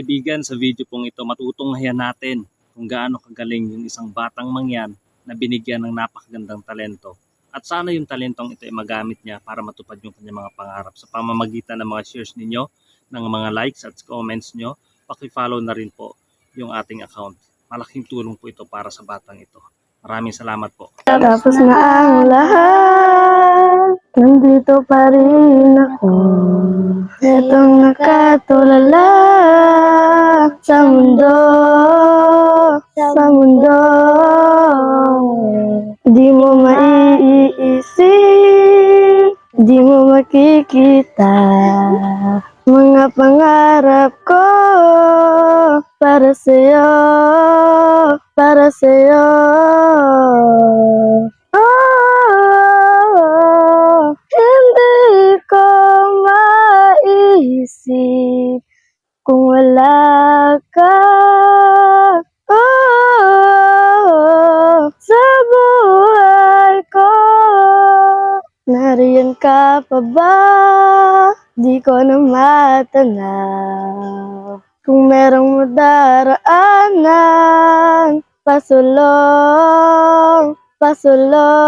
kaibigan, sa video pong ito matutunghayan natin kung gaano kagaling yung isang batang mangyan na binigyan ng napakagandang talento. At sana yung talentong ito ay magamit niya para matupad yung kanyang mga pangarap sa pamamagitan ng mga shares ninyo, ng mga likes at comments nyo. Paki-follow na rin po yung ating account. Malaking tulong po ito para sa batang ito. Maraming salamat po. Tapos na ang lahat, nandito pa rin ako. Etong nakatulala sa mundo, sa mundo. Di mo maiisip, di mo makikita mga pangarap ko para sa'yo, para sa'yo. Hindi ko maisip kung wala ka. Sa buhay ko, nariyan ka pa ba? Di ko na matanaw. Kung merong madaraanan, pasulong, pasulong.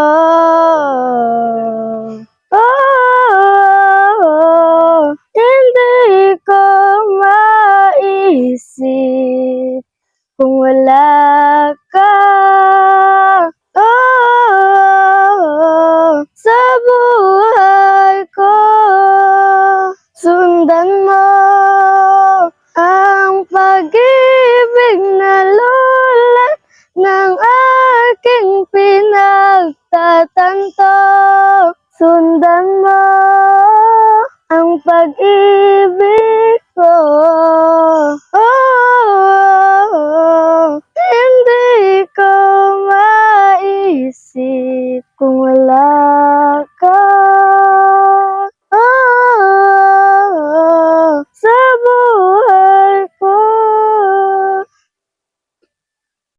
Hindi ko maisip kung wala ka. Sa buhay ko, sundan mo ang pag-ibig na lulat ng aking pinagtatanto. Sundan mo ang pag-ibig ko.